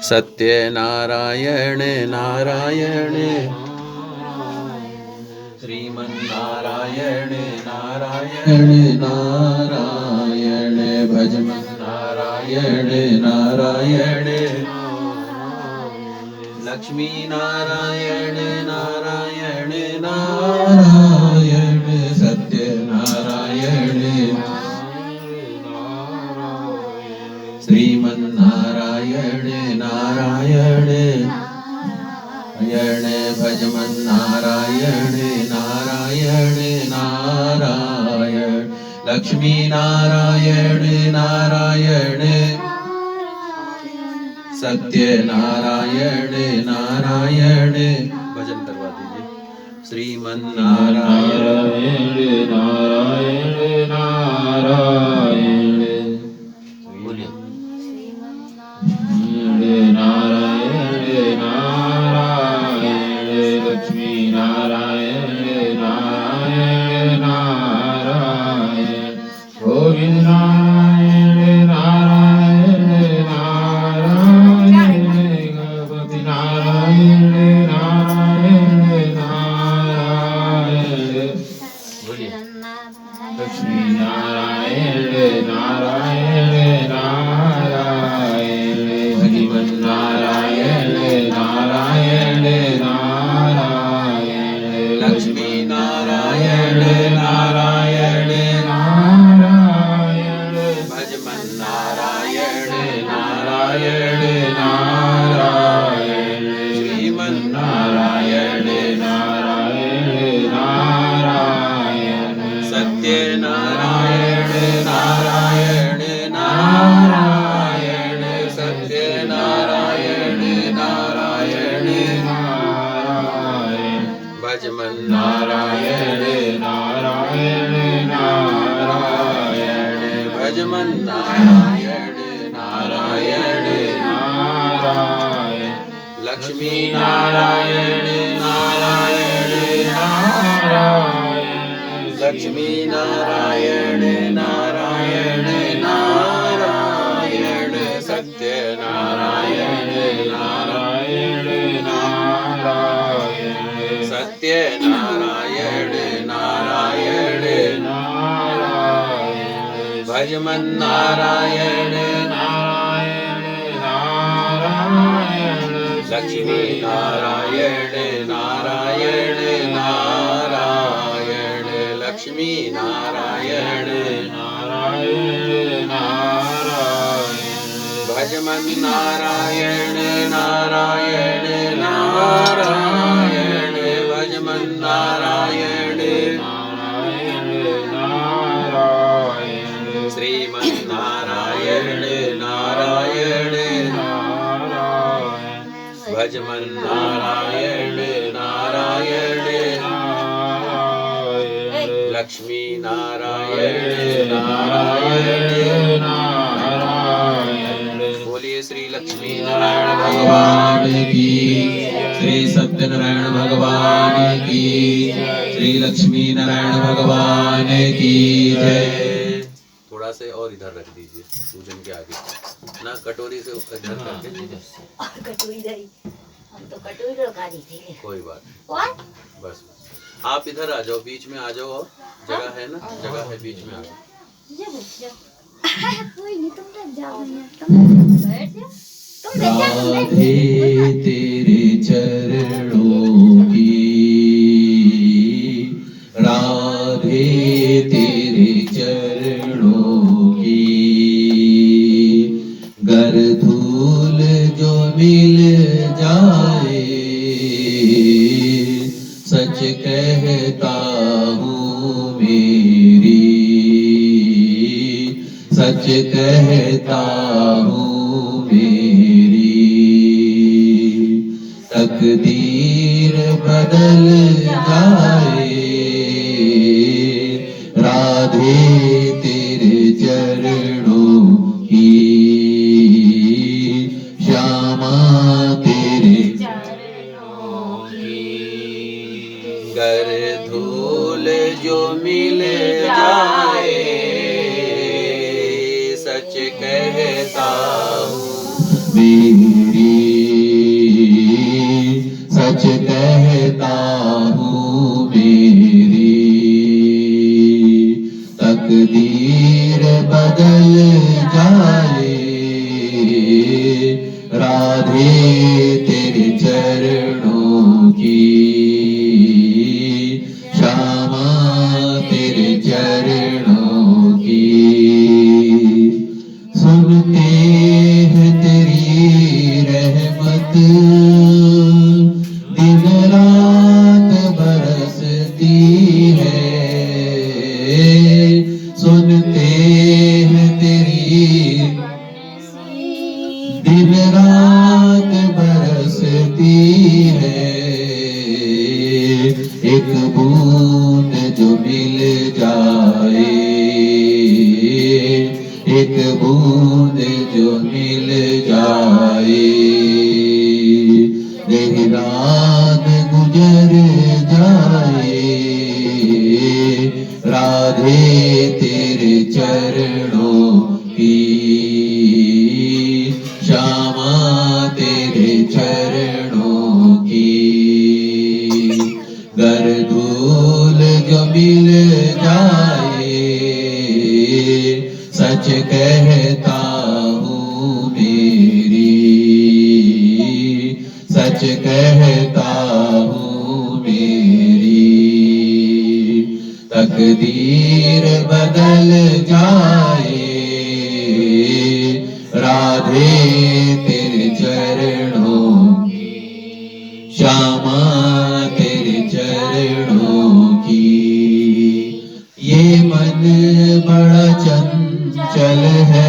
सत्यनारायण नारायण श्रीमन्नारायण नारायण नारायण भजमन नारायण नारायण लक्ष्मी नारायण नारायण नारायण सत्यनारायण श्रीमन्नारायण नारायण नारायण भजमन नारायण नारायण नारायण लक्ष्मी नारायण नारायण सत्यनारायण नारायण भजन करवा दीजिए श्रीमन्नारायण नारायण नारायण बोलिए नारायण नारायण लक्ष्मी नारायण नारायण नारायण गोविंद नारायण नारायण नारायण गणपति नारायण नारायण नारायण बोलिए लक्ष्मी नारायण नारायण नारायण भगवान नारायण नारायण नारायण लक्ष्मी नारायण नारायण नारायण भजमन नारायण नारायण नारायण श्रीमन नारायण नारायण नारायण सत्यनारायण नारायण नारायण सत्यनारायण नारायण नारायण भजमन नारायण नारायण नारायण भजमन नारायण नारायण नारायण लक्ष्मी नारायण नारायण नारायण लक्ष्मी नारायण नारायण नारायण सत्यनारायण नारायण नारायण सत्यनारायण नारायण नारायण भजमन नारायण नारायण नारायण लक्ष्मी नारायण नारायण नारायण लक्ष्मी नारायण नारायण नारायण भजमन नारायण नारायण नारायण भजमन नारायण नारायण नारायण श्रीमन नारायण नारायण नारायण भजमन नारायण नारायण नारायण लक्ष्मी नारायण नारायण नारायण बोलिए श्री लक्ष्मी नारायण भगवान की श्री सत्यनारायण भगवान की श्री लक्ष्मी नारायण भगवान की जय। थोड़ा से और इधर रख दीजिए पूजन के आगे ना कटोरी से इधर करके कटोरी गई हम तो कटोरी रखा दी थी कोई बात बस आप इधर आ जाओ बीच में आ जाओ जगह है ना जगह है बीच में आ जाओ कोई नहीं तुम तो जाओ तुम बैठ जाओ राधे तेरे चरणों की राधे तेरे चरणों की गर धूल जो मिल जाए सच कहता हूँ मेरी सच कहता हूँ मेरी तकदीर बदल जाए राधे तेरे चरणों की श्यामा तेरे चरणों की गर धूल जो मिल जाए सच कहता हूँ सच कहता हूँ मेरी तकदीर बदल जाए राधे तेरे चरणों की श्यामा तेरे चरणों की सुनते हैं तेरी रहमत दिन रात बरसती है सुनते हैं तेरी दिन रात बरसती है एक बूंद जो मिल जाए एक बूंद जो मिल जाए देहराद गुजर जाए राधे तेरे चरणों की श्यामा तेरे चरणों की गर धूल जो मिल जाए सच कहता हूँ मेरी सच कहता हूँ मेरी तकदीर बदल जाए राधे तेरे चरणों श्यामा तेरे चरणों की ये मन बड़ा चंचल है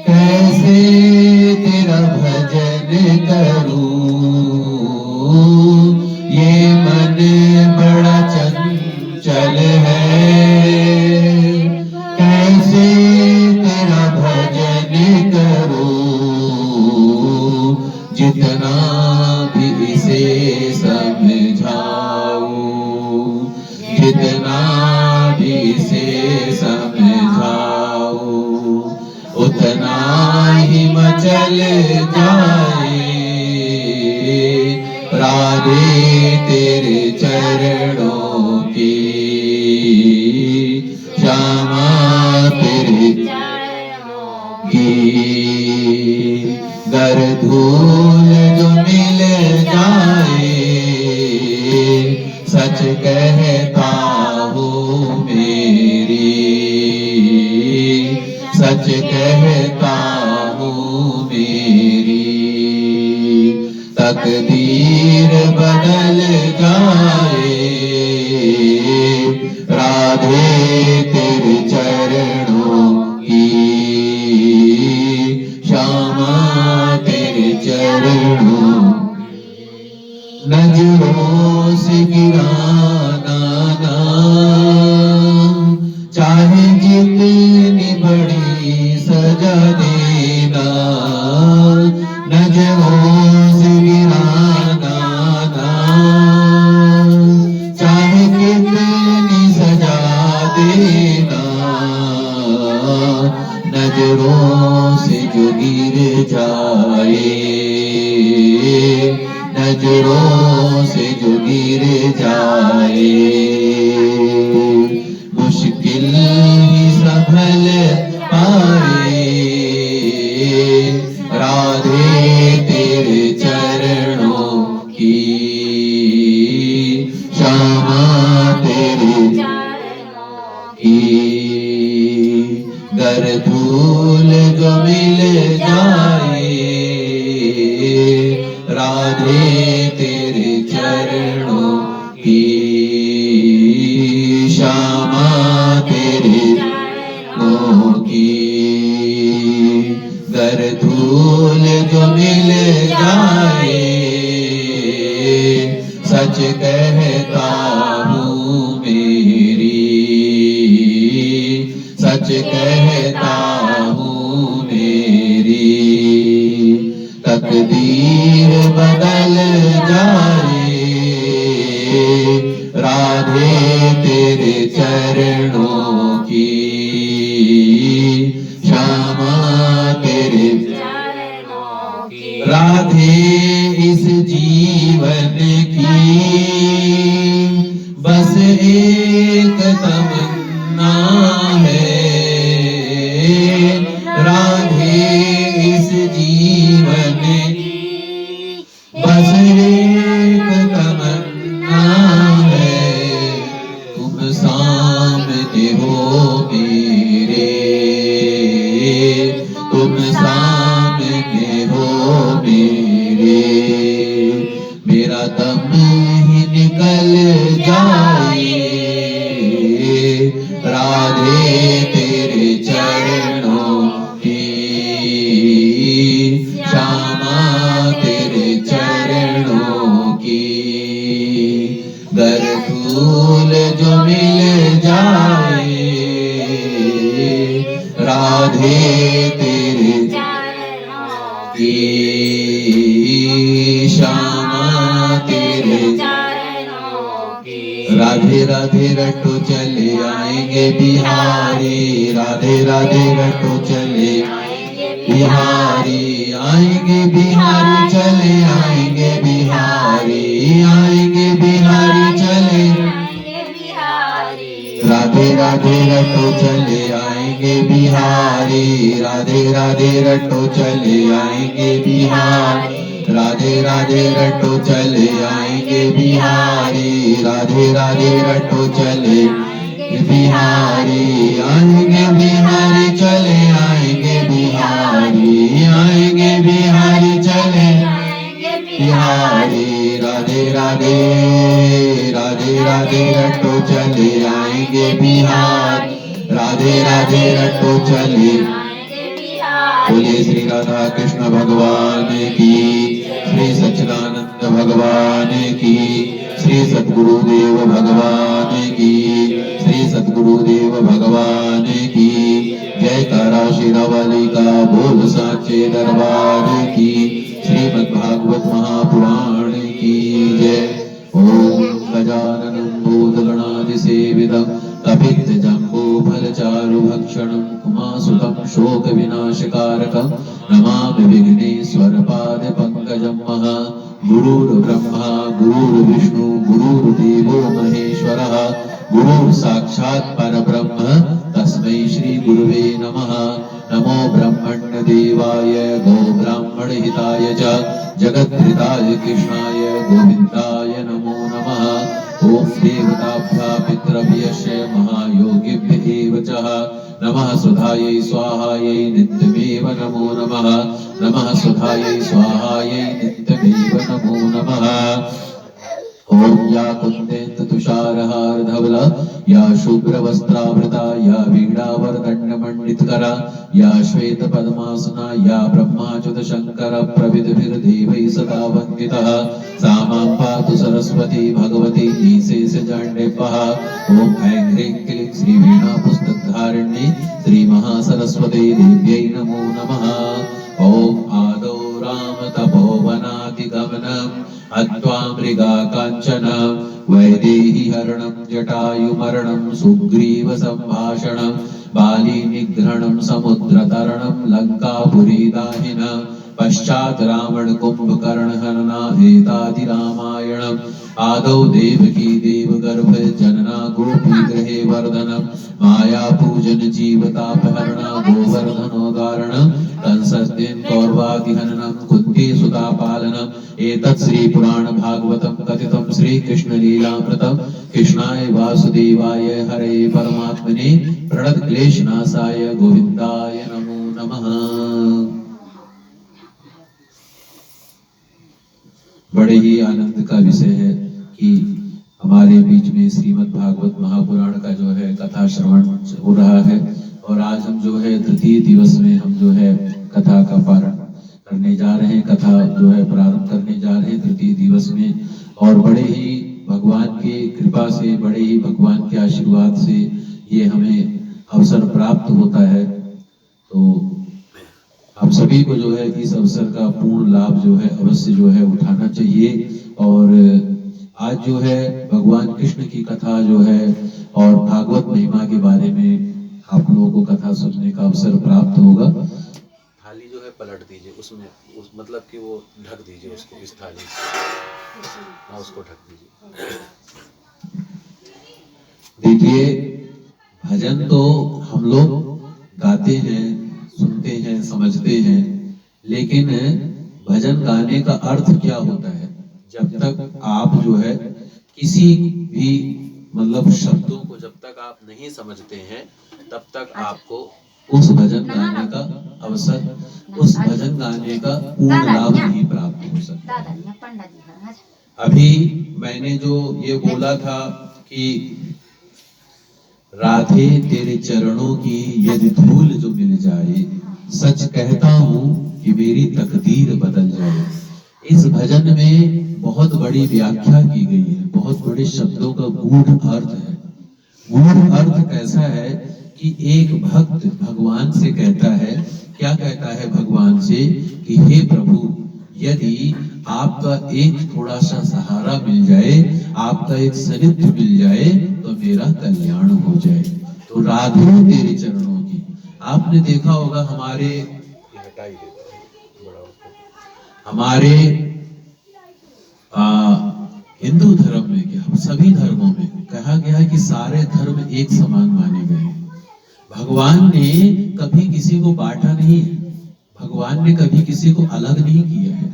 कैसे तेरा भजन करूं ये मन बड़ा चंचल है कैसे तेरा भजन करूं जितना भी इसे समझाऊं जितना भी इसे समझाऊं उतना ही मचल जाए राधे तेरे चरणों की श्यामा तेरे की गर धूल जो मिल जाए सच कहता हूँ मेरी सच कहता हूँ मेरी तकदीर बदल जाए राधे तेरे चरणों की श्यामा तेरे चरणों नजरों से गिराना ना चाहे जितनी बड़ी सजा देना नजरों से गिराना ना चाहे कितनी सजा देना नजरों से जो गिर जाए नजरों से जो गिर जाए मुश्किल ही संभल पाए राधे तेरे चरणों की श्यामा तेरे की गर धूल जो मिल जाए राधे तेरे चरणों की श्यामा तेरे चरणों की गर धूल जो मिल जाए सच कहता हूँ मेरी सच कहता हूँ मेरी तकदीर बदल जाए राधे तेरे चरणों की श्यामा तेरे राधे इस जीवन की बस एक तमन्ना है, राधे इस जीवन की बस एक तमन्ना है, तुम सामने हो मेरे, तुम सामने हो मेरे, मेरा दम ही निकल जाए, राधे तेरे चरणों की, श्यामा तेरे चरणों की, गर फूल जो मिल जाए, राधे तेरे चरणों की, श्यामा तेरे चरणों की। राधे राधे रटो चले आएंगे बिहारी, राधे राधे रटो चले बिहारी, आएंगे बिहारी चले आएंगे बिहारी, आएंगे बिहारी चले राधे राधे रटो चले आएंगे बिहारी, राधे राधे रटो चले आएंगे बिहारी, राधे राधे रटो चले आएंगे बिहारी, राधे राधे रटो चले बिहारी, आएंगे बिहारी चले आएंगे बिहारी, आएंगे बिहारी चले बिहारी, राधे राधे राधे राधे रटो चले आएंगे बिहारी, राधे राधे रटो चले। बोलिए श्री राधा कृष्ण भगवान की, श्री सच्चिदानंद भगवान की, श्री सद्गुरुदेव भगवान की, श्री सद्गुरुदेव भगवान की जयकारा। शिरावली का बोल साचे दरबार की, श्रीमद्भागवत महापुराण की जय। ओम गजाननं भूतगणादिसेवितं कपित्थजम्बूफलचारुभक्षणं उमासुतं शोकविनाशकारकं नमामि विघ्नेश्वरपादपङ्कजं महा। गुरुर्ब्रह्मा गुरुर्विष्णु गुरुर्देवो महेश्वरः, गुरुः साक्षात् परब्रह्म तस्मै श्री गुरुवे नमः। नमो ब्रह्मण्य देवाय गो ब्राह्मण हिताय च जगद्धिताय कृष्णाय गोविन्दाय नमो नमः। ओम देवताभ्यः पितृभ्यश्च महायोगिभ्यः एव च नमः। सुधायै स्वाहायै नित्यमेव नमो नमः। नमः सुधायै स्वाहायै नित्यमेव नमो नमः। ओम या कुन्देन्द्र तुषारहार धवला, या शुभ्र वस्त्रावृता, या वीणावरदण्डमण्डितकरा, या श्वेत पद्मासना, या ब्रह्माच्युत शंकर प्रविधभिर्देवैः सदा वन्दितः, सा मां पातु सरस्वती भगवती ईशेषजाड्यपः। ओम ऐं ह्रीं क्लीं श्री वीणा पुस्तकधारिणी श्री महासरस्वती देव्यै नमो नमः। ओम आदौ राम तपोवनातिगमनम् अत्वा मृगा कांचन वैदेही हरणं जटायुमरणं सुग्रीव संभाषणं बाली निग्रहणं समुद्रतरणं लंकापुरी दाहिनं पश्चात् रावण कुंभकर्ण हनना एतादि रामायणम्। आदौ देवकी देवगर्भ जनना गोपी गृहे वर्धनं माया पूजन जीवतापहरणा गोवर्धनोदाहरणं कंसस्तेन कौरवादिहननं कुन्ती सुता पालनम्। एतत् श्री पुराण भागवतं कथितं श्री कृष्ण लीलामृतं कृष्णाय वासुदेवाय हरे परमात्मने प्रणत क्लेशनाशाय गोविन्दाय नमो नमः। बड़े ही आनंद का विषय है कि हमारे बीच में श्रीमद् भागवत महापुराण का जो है कथा श्रवण हो रहा है, और आज हम जो है तृतीय दिवस में हम जो है कथा का पारण करने जा रहे हैं, कथा जो है प्रारंभ करने जा रहे हैं तृतीय दिवस में। और बड़े ही भगवान की कृपा से, बड़े ही भगवान के आशीर्वाद से ये हमें अवसर प्राप्त होता है। तो आप सभी को जो है इस अवसर का पूर्ण लाभ जो है अवश्य जो है उठाना चाहिए। और आज जो है भगवान कृष्ण की कथा जो है और भागवत महिमा के बारे में आप लोगों को कथा सुनने का अवसर प्राप्त होगा। थाली जो है पलट दीजिए, उसमें मतलब कि वो ढक दीजिए उसको, इस थाली से। हाँ, उसको ढक दीजिए। देखिए, भजन तो हम लोग गाते हैं, सुनते हैं, समझते हैं, लेकिन भजन गाने का अर्थ क्या होता है? जब तक आप जो है किसी भी मतलब शब्दों को जब तक आप नहीं समझते हैं, तब तक आपको उस भजन गाने का अवसर, उस भजन गाने का पूर्ण लाभ नहीं प्राप्त हो सकता। अभी मैंने जो ये बोला था कि राधे तेरे चरणों की यदि धूल जो मिल जाए, सच कहता हूँ कि मेरी तकदीर बदल जाए। इस भजन में बहुत बड़ी व्याख्या की गई है, बहुत बड़े शब्दों का गूढ़ अर्थ है। गूढ़ अर्थ कैसा है कि एक भक्त भगवान से कहता है, क्या कहता है भगवान से कि हे प्रभु, यदि आपका एक थोड़ा सा सहारा मिल जाए, आपका एक सानिध्य मिल जाए, तो मेरा कल्याण हो जाए। तो राधे तेरे चरणों की, आपने देखा होगा हमारे हिंदू धर्म में, क्या सभी धर्मों में कहा गया है कि सारे धर्म एक समान माने गए हैं। भगवान ने कभी किसी को बांटा नहीं है, भगवान ने कभी किसी को अलग नहीं किया है,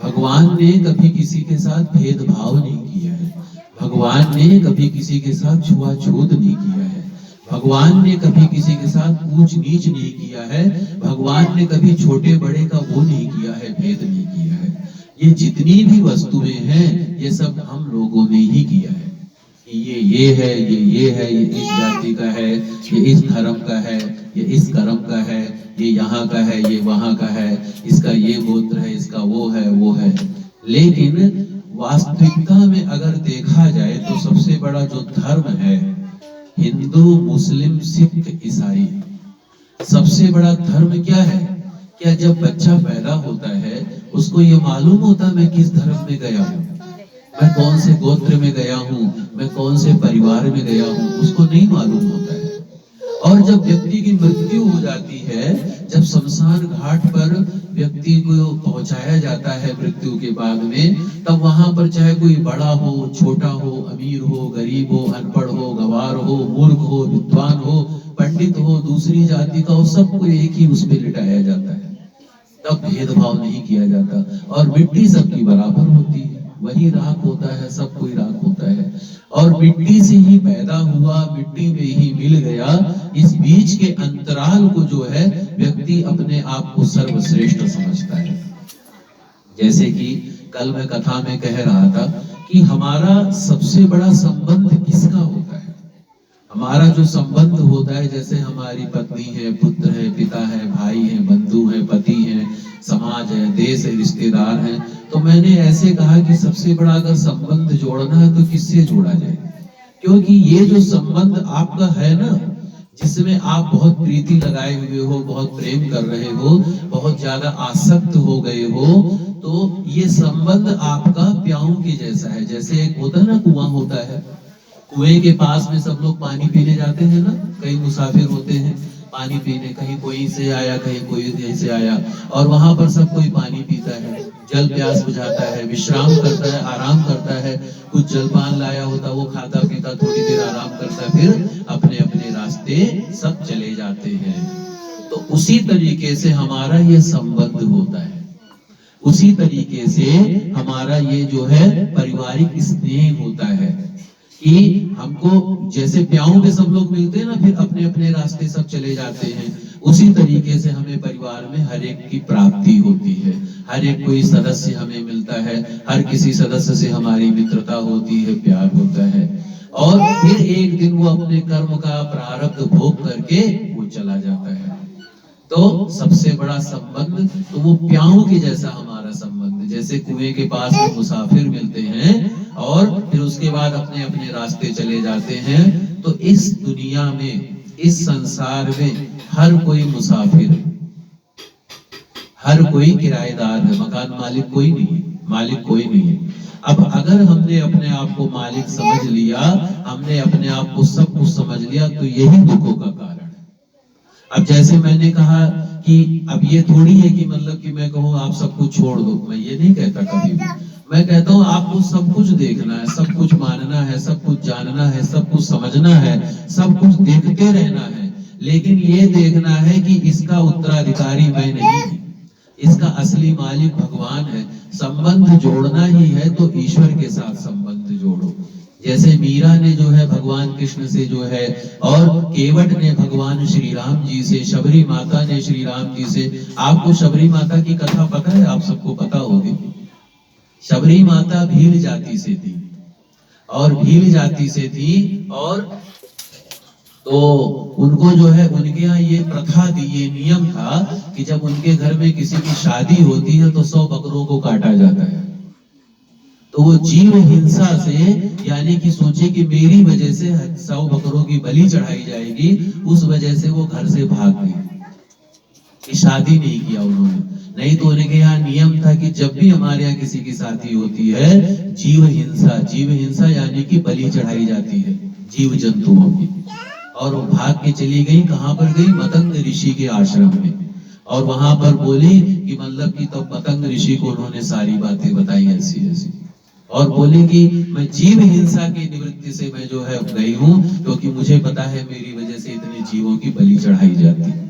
भगवान ने कभी किसी के साथ भेदभाव नहीं किया है, भगवान ने कभी किसी के साथ छुआछूत नहीं किया है, भगवान ने कभी किसी के साथ ऊंच नीच नहीं किया है, भगवान ने कभी छोटे बड़े का वो नहीं किया है, भेद नहीं किया है। ये जितनी भी वस्तुएं हैं, ये सब हम लोगों ने ही किया है। ये है, ये है, ये इस जाति का है, ये इस धर्म का है, ये इस कर्म का है, ये यहाँ का है, ये वहाँ का है, इसका ये गोत्र है, इसका वो है। लेकिन वास्तविकता में अगर देखा जाए तो सबसे बड़ा जो धर्म है, हिंदू, मुस्लिम, सिख, ईसाई, सबसे बड़ा धर्म क्या है? क्या जब बच्चा पैदा होता है, उसको ये मालूम होता मैं किस धर्म में गया हूँ, मैं कौन से गोत्र में गया हूँ, मैं कौन से परिवार में गया हूँ, उसको नहीं मालूम होता है। और जब व्यक्ति की मृत्यु हो जाती है, जब शमशान घाट पर व्यक्ति को पहुंचाया जाता है मृत्यु के बाद में, तब वहां पर चाहे कोई बड़ा हो, छोटा हो, अमीर हो, गरीब हो, अनपढ़ हो, गवार हो, मूर्ख हो, विद्वान हो, पंडित हो, दूसरी जाति का हो, सबको एक ही उस पर लिटाया जाता है। तब भेदभाव नहीं किया जाता और मिट्टी सबकी बराबर होती है, वही राख होता है, सब कोई राख होता है और मिट्टी से ही पैदा हुआ, मिट्टी में ही मिल गया। इस बीच के अंतराल को जो है व्यक्ति अपने आप को सर्वश्रेष्ठ समझता है। जैसे कि कल मैं कथा में कह रहा था कि हमारा सबसे बड़ा संबंध किसका होता है? हमारा जो संबंध होता है, जैसे हमारी पत्नी है, पुत्र है, पिता है, भाई है, बंधु है, पति है, समाज है, देश है, रिश्तेदार है, तो मैंने ऐसे कहा कि सबसे बड़ा अगर संबंध जोड़ना है तो किससे जोड़ा जाए? क्योंकि ये जो संबंध आपका है ना, जिसमें आप बहुत प्रीति लगाए हुए हो, बहुत प्रेम कर रहे हो, बहुत ज्यादा आसक्त हो गए हो, तो ये संबंध आपका प्याऊ के जैसा है। जैसे एक होता है ना, कुआं होता है, कुएं के पास में सब लोग पानी पीने जाते हैं ना, कई मुसाफिर होते हैं पानी पीने, कहीं कोई से आया, कहीं कोई से आया, और वहां पर सब कोई पानी पीता है, जल प्यास बुझाता है, विश्राम करता है, आराम करता है, कुछ जलपान लाया होता वो खाता पीता, थोड़ी देर आराम करता है, फिर अपने अपने रास्ते सब चले जाते हैं। तो उसी तरीके से हमारा ये संबंध होता है, उसी तरीके से हमारा ये जो है पारिवारिक स्नेह होता है कि हमको जैसे प्याऊ के सब लोग मिलते हैं ना, फिर अपने अपने रास्ते सब चले जाते हैं, उसी तरीके से हमें परिवार में हर एक की प्राप्ति होती है, हर एक कोई सदस्य हमें मिलता है, हर किसी सदस्य से हमारी मित्रता होती है, प्यार होता है, और फिर एक दिन वो अपने कर्म का प्रारब्ध भोग करके वो चला जाता है। तो सबसे बड़ा संबंध तो वो प्याऊ के जैसा हमारा संबंध, जैसे कुएं के पास में मुसाफिर मिलते हैं और फिर उसके बाद अपने अपने रास्ते चले जाते हैं। तो इस दुनिया में, इस संसार में हर कोई मुसाफिर है, हर कोई किराएदार है, मकान मालिक कोई नहीं है, मालिक कोई नहीं है। अब अगर हमने अपने आप को मालिक समझ लिया, हमने अपने आप को सब कुछ समझ लिया, तो यही दुखों का कारण है। अब जैसे मैंने कहा कि अब ये थोड़ी है कि मतलब कि मैं कहूँ आप सब कुछ छोड़ दो, मैं ये नहीं कहता कभी भी। मैं कहता हूँ आपको सब कुछ देखना है, सब कुछ मानना है, सब कुछ जानना है, सब कुछ समझना है, सब कुछ देखते रहना है, लेकिन ये देखना है कि इसका उत्तराधिकारी मैं नहीं हूँ, इसका असली मालिक भगवान है। संबंध जोड़ना ही है तो ईश्वर के साथ संबंध जोड़ो। जैसे मीरा ने जो है भगवान कृष्ण से जो है, और केवट ने भगवान श्री राम जी से, शबरी माता ने श्री राम जी से। आपको शबरी माता की कथा पता है? आप सबको पता होगी। शबरी माता भील जाति से थी, और भील जाति से थी, और तो उनको जो है उनके यहाँ ये प्रथा थी, ये नियम था कि जब उनके घर में किसी की शादी होती है तो 100 बकरों को काटा जाता है। तो वो जीव हिंसा से, यानी कि सोचे कि मेरी वजह से 100 बकरों की बलि चढ़ाई जाएगी, उस वजह से वो घर से भाग गई कि शादी नहीं किया उन्होंने। नहीं तो उनके यहाँ नियम था कि जब भी हमारे यहाँ किसी की शादी होती है, जीव हिंसा यानी कि बलि चढ़ाई जाती है जीव जंतुओं की। और वो भाग के चली गई, कहां पर गई? मतंग ऋषि के आश्रम में। और वहां पर बोली कि मतलब कि तब मतंग ऋषि को उन्होंने सारी बातें बताई ऐसी ऐसी, और बोले कि मैं जीव हिंसा की निवृत्ति से मैं जो है गई हूं, क्योंकि मुझे पता है मेरी वजह से इतने जीवों की बलि चढ़ाई जाती है।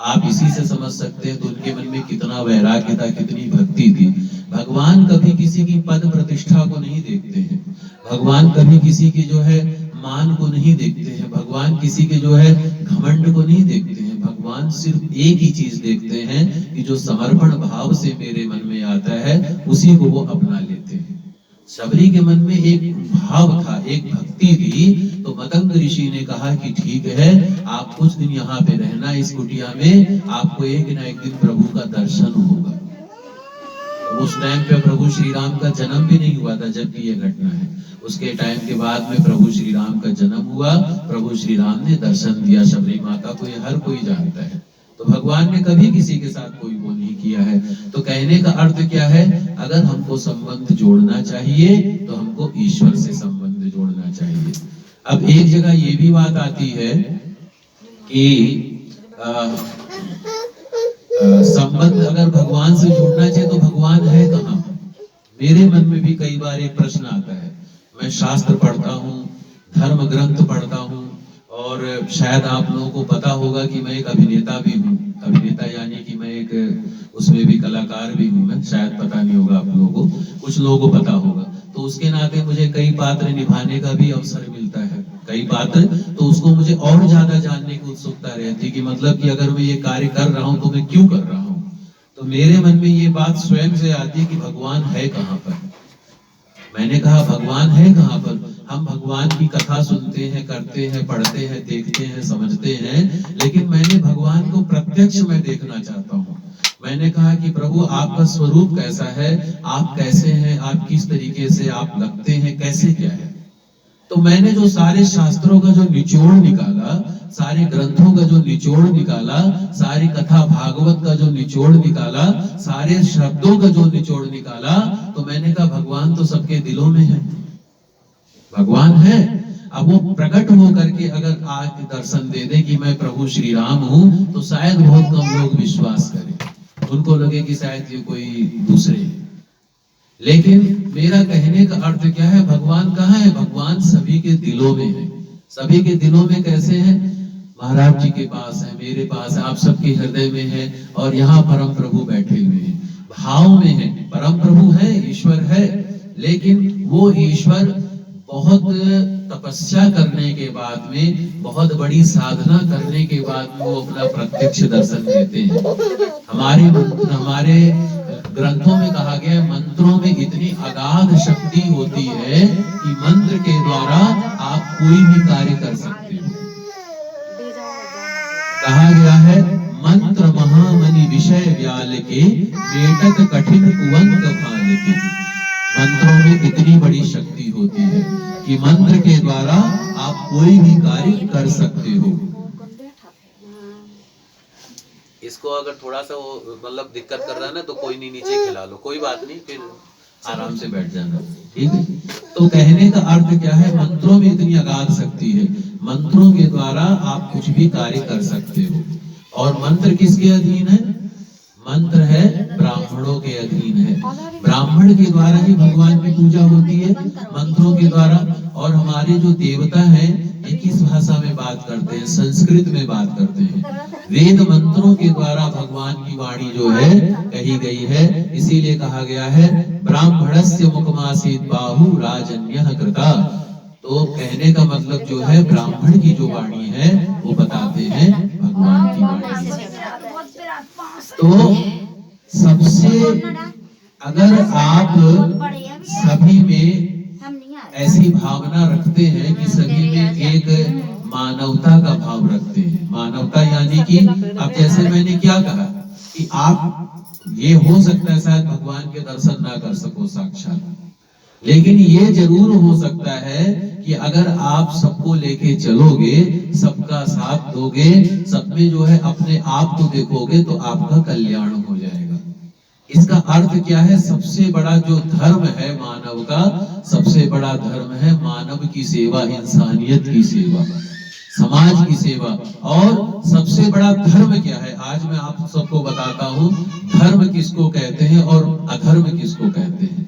आप इसी से समझ सकते हैं तो उनके मन में कितना वैराग्य था, कितनी भक्ति थी। भगवान कभी किसी की पद प्रतिष्ठा को नहीं देखते हैं, भगवान कभी किसी की जो है मान को नहीं देखते हैं, भगवान किसी के जो है घमंड को नहीं देखते हैं। भगवान सिर्फ एक ही चीज देखते हैं कि जो समर्पण भाव से मेरे मन में आता है उसी को वो अपना लेते हैं। शबरी के मन में एक भाव था, एक भक्ति थी। तो मतंग ऋषि ने कहा कि ठीक है, आप कुछ दिन यहाँ पे रहना इस कुटिया में, आपको एक ना एक दिन प्रभु का दर्शन होगा। तो उस टाइम पे प्रभु श्री राम का जन्म भी नहीं हुआ था जबकि ये घटना है। उसके टाइम के बाद में प्रभु श्री राम का जन्म हुआ, प्रभु श्री राम ने दर्शन दिया शबरी माता को, ये हर कोई जानता है। तो भगवान ने कभी किसी के साथ कोई वो नहीं किया है। तो कहने का अर्थ क्या है? अगर हमको संबंध जोड़ना चाहिए तो हमको ईश्वर से संबंध जोड़ना चाहिए। अब एक जगह ये भी बात आती है कि संबंध अगर भगवान से जुड़ना चाहिए तो भगवान है कहाँ? मेरे मन में भी कई बार एक प्रश्न आता है। मैं शास्त्र पढ़ता हूँ, धर्म ग्रंथ पढ़ता हूँ, और शायद आप लोगों को पता होगा कि मैं एक अभिनेता भी हूँ। अभिनेता यानी कि मैं एक उसमें भी कलाकार भी हूँ। मैं शायद पता नहीं होगा आप लोगों को, कुछ लोगों को पता होगा। तो उसके नाते मुझे कई पात्र निभाने का भी अवसर मिलता है, कई पात्र। तो उसको मुझे और ज्यादा जानने की उत्सुकता रहती है कि मतलब कि अगर मैं ये कार्य कर रहा हूँ तो मैं क्यों कर रहा हूँ। तो मेरे मन में ये बात स्वयं से आती है कि भगवान है कहाँ पर। मैंने कहा भगवान है कहाँ पर? हम भगवान की कथा सुनते हैं, करते हैं, पढ़ते हैं, देखते हैं, समझते हैं, लेकिन मैंने भगवान को प्रत्यक्ष में देखना चाहता हूँ। मैंने कहा कि प्रभु आपका स्वरूप कैसा है, आप कैसे हैं, आप किस तरीके से आप लगते हैं, कैसे क्या है। तो मैंने जो सारे शास्त्रों का जो निचोड़ निकाला, सारे ग्रंथों का जो निचोड़ निकाला, सारी कथा भागवत का जो निचोड़ निकाला, सारे शब्दों का जो निचोड़ निकाला, तो मैंने कहा भगवान तो सबके दिलों में है, भगवान है। अब वो प्रकट होकर के अगर आज दर्शन दे दे कि मैं प्रभु श्री राम हूं, तो शायद बहुत कम लोग विश्वास करें, उनको लगे कि शायद ये कोई दूसरे है। लेकिन मेरा कहने का अर्थ क्या है? भगवान कहाँ है? भगवान सभी के दिलों में है। सभी के दिलों में कैसे है? महाराज जी के पास है, मेरे पास है, आप सबके हृदय में है, और यहाँ परम प्रभु बैठे हुए हैं, भाव में है। परम प्रभु है, ईश्वर है, लेकिन वो ईश्वर बहुत तपस्या करने के बाद में, बहुत बड़ी साधना करने के बाद में वो अपना प्रत्यक्ष दर्शन देते हैं। हमारे ग्रंथों में कहा गया है, मंत्रों में इतनी अगाध शक्ति होती है कि मंत्र के द्वारा आप कोई भी कार्य कर सकते हो। कहा गया है, मंत्र महामनि विषय व्याल के, बेटक कठिन कुवंत फाल के। मंत्रों में इतनी बड़ी शक्ति होती है कि मंत्र के द्वारा आप कोई भी कार्य कर सकते हो। इसको अगर थोड़ा सा वो मतलब दिक्कत कर रहा है ना, तो कोई नहीं, नीचे खिला लो, कोई बात नहीं, फिर आराम से बैठ जाना, ठीक है। तो कहने का अर्थ क्या है? मंत्रों में इतनी अगाध शक्ति है, मंत्रों के द्वारा आप कुछ भी कार्य कर सकते हो। और मंत्र किसके अधीन है? मंत्र है ब्राह्मणों के अधीन है। ब्राह्मण के द्वारा ही भगवान की पूजा होती है, मंत्रों के द्वारा। और हमारे जो देवता हैं ये किस भाषा में बात करते हैं? संस्कृत में बात करते हैं। वेद मंत्रों के द्वारा भगवान की वाणी जो है कही गई है। इसीलिए कहा गया है ब्राह्मणस्य मुखमासीत बाहु राजन्यः कृता। तो कहने का मतलब जो है ब्राह्मण की जो वाणी है वो बताते हैं भगवान की वाणी। तो सबसे अगर आप सभी में ऐसी भावना रखते हैं कि सभी में एक मानवता का भाव रखते हैं, मानवता यानी कि अब जैसे मैंने क्या कहा कि आप ये हो सकता है शायद भगवान के दर्शन ना कर सको साक्षात, लेकिन ये जरूर हो सकता है कि अगर आप सबको लेके चलोगे, सबका साथ दोगे, सब में जो है अपने आप को देखोगे तो आपका कल्याण हो जाएगा। इसका अर्थ क्या है? सबसे बड़ा जो धर्म है मानव का, सबसे बड़ा धर्म है मानव की सेवा, इंसानियत की सेवा, समाज की सेवा। और सबसे बड़ा धर्म क्या है? आज मैं आप सबको बताता हूं धर्म किसको कहते हैं और अधर्म किसको कहते हैं।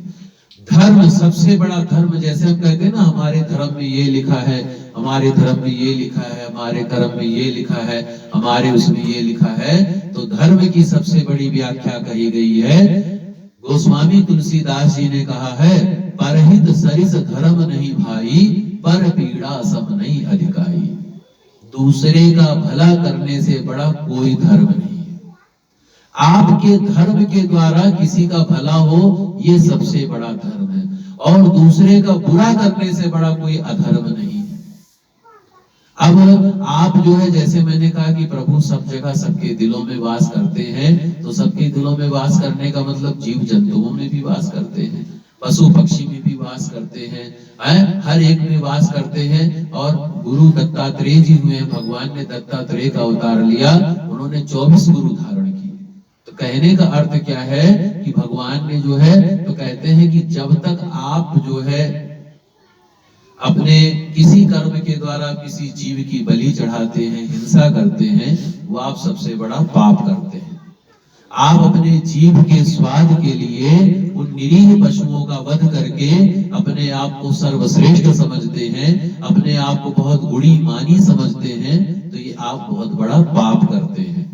धर्म, सबसे बड़ा धर्म, जैसे हम कहते हैं ना हमारे धर्म में ये लिखा है, हमारे धर्म में ये लिखा है, हमारे कर्म में ये लिखा है, हमारे उसमें ये लिखा है। तो धर्म की सबसे बड़ी व्याख्या कही गई है, गोस्वामी तुलसीदास जी ने कहा है, परहित सरिस धर्म नहीं भाई, पर पीड़ा सब नहीं अधिकारी। दूसरे का भला करने से बड़ा कोई धर्म नहीं है। आपके धर्म के द्वारा किसी का भला हो, ये सबसे बड़ा धर्म है। और दूसरे का बुरा करने से बड़ा कोई अधर्म नहीं है। अब आप जो है, जैसे मैंने कहा कि प्रभु सब जगह सबके दिलों में वास करते हैं, तो सबके दिलों में वास करने का मतलब जीव जंतुओं में भी वास करते हैं, पशु पक्षी में भी वास करते हैं, हर एक में वास करते हैं। और गुरु दत्तात्रेय जी हुए, भगवान ने दत्तात्रेय का अवतार लिया, उन्होंने 24 गुरु धारण किए। तो कहने का अर्थ क्या है कि भगवान ने जो है, तो कहते हैं कि जब तक आप जो है अपने किसी कर्म के द्वारा किसी जीव की बलि चढ़ाते हैं, हिंसा करते हैं, वो आप सबसे बड़ा पाप करते हैं। आप अपने जीव के स्वाद के लिए उन निरीह पशुओं का वध करके अपने आप को सर्वश्रेष्ठ समझते हैं, अपने आप को बहुत गुणी मानी समझते हैं, तो ये आप बहुत बड़ा पाप करते हैं।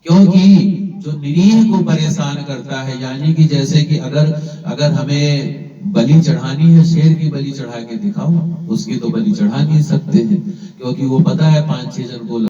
क्योंकि जो निरीह को परेशान करता है, यानी कि जैसे कि अगर हमें बलि चढ़ानी है, शेर की बलि चढ़ा के दिखाओ, उसकी तो बलि चढ़ा नहीं सकते हैं, क्योंकि वो पता है 5-6 जन को